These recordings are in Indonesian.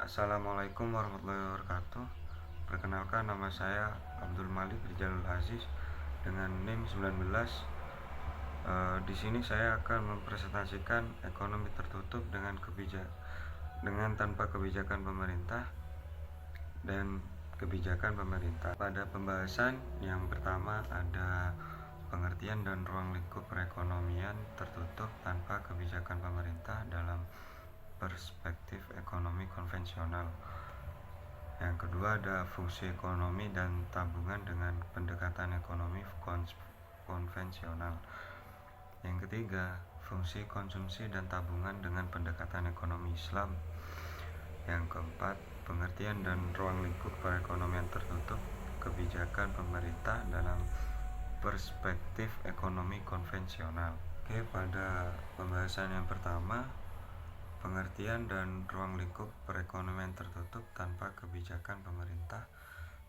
Assalamualaikum warahmatullahi wabarakatuh. Perkenalkan, nama saya Abdul Malik Rijalul Aziz dengan NIM 19. Di sini saya akan mempresentasikan ekonomi tertutup dengan tanpa kebijakan pemerintah dan kebijakan pemerintah. Pada pembahasan yang pertama ada pengertian dan ruang lingkup perekonomian tertutup tanpa kebijakan pemerintah dalam perspektif ekonomi konvensional. Yang kedua ada fungsi ekonomi dan tabungan dengan pendekatan ekonomi konvensional. Yang ketiga, fungsi konsumsi dan tabungan dengan pendekatan ekonomi Islam. Yang keempat, pengertian dan ruang lingkup perekonomian tertutup, kebijakan pemerintah dalam perspektif ekonomi konvensional. Oke, pada pembahasan yang pertama, pengertian dan ruang lingkup perekonomian tertutup tanpa kebijakan pemerintah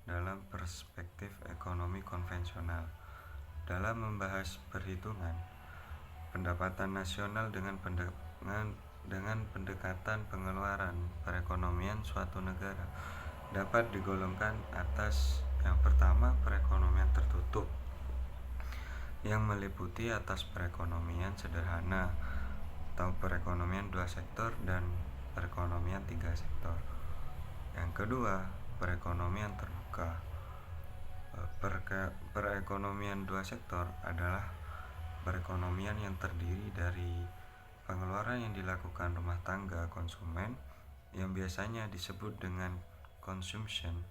dalam perspektif ekonomi konvensional. Dalam membahas perhitungan pendapatan nasional dengan pendekatan pengeluaran perekonomian suatu negara dapat digolongkan atas yang pertama, perekonomian tertutup, yang meliputi atas perekonomian sederhana atau perekonomian dua sektor dan perekonomian tiga sektor. Yang kedua, perekonomian terbuka. Perekonomian dua sektor adalah perekonomian yang terdiri dari pengeluaran yang dilakukan rumah tangga konsumen yang biasanya disebut dengan consumption,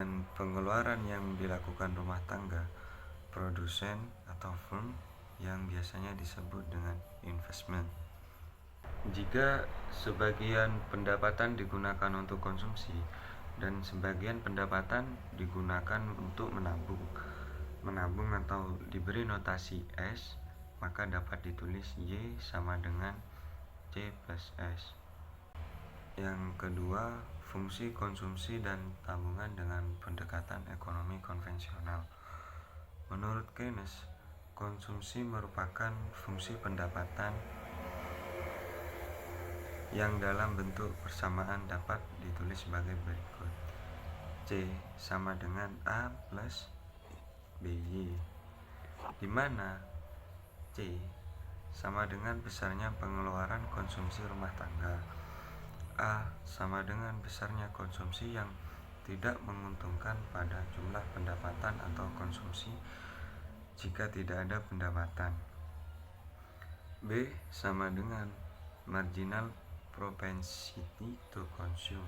dan pengeluaran yang dilakukan rumah tangga produsen atau firm yang biasanya disebut dengan investment. Jika sebagian pendapatan digunakan untuk konsumsi dan sebagian pendapatan digunakan untuk menabung atau diberi notasi S, maka dapat ditulis Y sama dengan C plus S. Yang kedua, fungsi konsumsi dan tabungan dengan pendekatan ekonomi konvensional. Menurut Keynes, konsumsi merupakan fungsi pendapatan yang dalam bentuk persamaan dapat ditulis sebagai berikut. C sama dengan A plus BY, di mana C sama dengan besarnya pengeluaran konsumsi rumah tangga, A sama dengan besarnya konsumsi yang tidak menguntungkan pada jumlah pendapatan atau konsumsi jika tidak ada pendapatan. B sama dengan marginal propensity to consume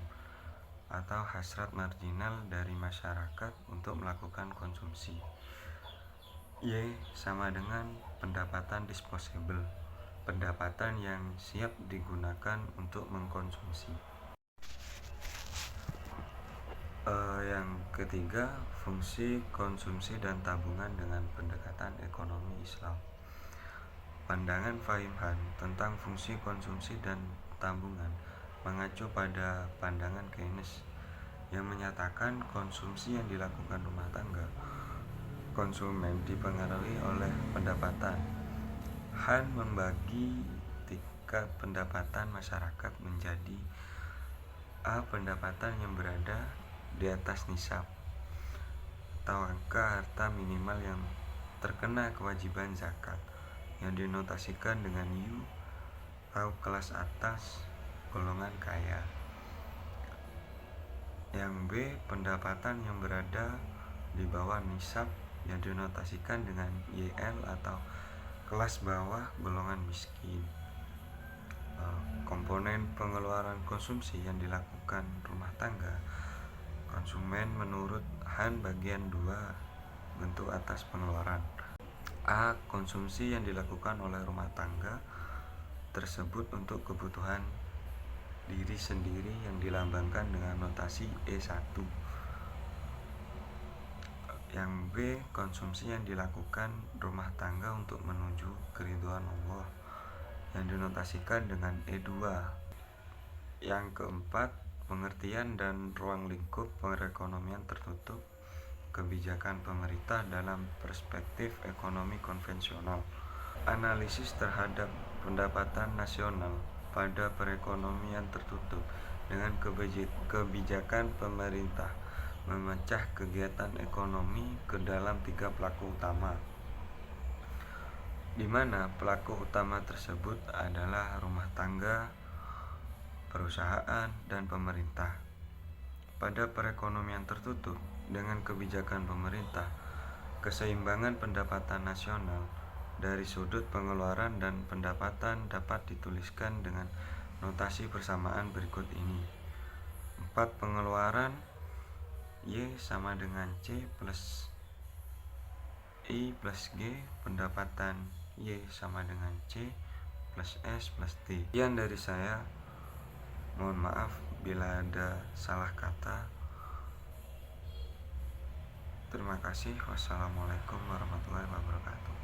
atau hasrat marginal dari masyarakat untuk melakukan konsumsi. Y sama dengan pendapatan disposable, pendapatan yang siap digunakan untuk mengkonsumsi. Yang ketiga, fungsi konsumsi dan tabungan dengan pendekatan ekonomi Islam. Pandangan Fahim Han tentang fungsi konsumsi dan tabungan mengacu pada pandangan Keynes yang menyatakan konsumsi yang dilakukan rumah tangga konsumen dipengaruhi oleh pendapatan. Han membagi tingkat pendapatan masyarakat menjadi A, pendapatan yang berada di atas nisab atau angka harta minimal yang terkena kewajiban zakat yang dinotasikan dengan U atau kelas atas golongan kaya. Yang B, pendapatan yang berada di bawah nisab yang dinotasikan dengan YL atau kelas bawah golongan miskin. Komponen pengeluaran konsumsi yang dilakukan rumah tangga konsumen menurut Han bagian 2 bentuk atas pengeluaran. A, konsumsi yang dilakukan oleh rumah tangga tersebut untuk kebutuhan diri sendiri yang dilambangkan dengan notasi E1. Yang B, konsumsi yang dilakukan rumah tangga untuk menuju keridhaan Allah yang dinotasikan dengan E2. Yang keempat, pengertian dan ruang lingkup perekonomian tertutup, kebijakan pemerintah dalam perspektif ekonomi konvensional. Analisis terhadap pendapatan nasional pada perekonomian tertutup dengan kebijakan pemerintah memecah kegiatan ekonomi ke dalam 3 pelaku utama, di mana pelaku utama tersebut adalah rumah tangga, perusahaan, dan pemerintah. Pada perekonomian tertutup, dengan kebijakan pemerintah, keseimbangan pendapatan nasional dari sudut pengeluaran dan pendapatan dapat dituliskan dengan notasi persamaan berikut ini. 4 pengeluaran Y sama dengan C plus I plus G, pendapatan Y sama dengan C plus S plus T. Sekian dari saya. Mohon maaf bila ada salah kata. Terima kasih. Wassalamualaikum warahmatullahi wabarakatuh.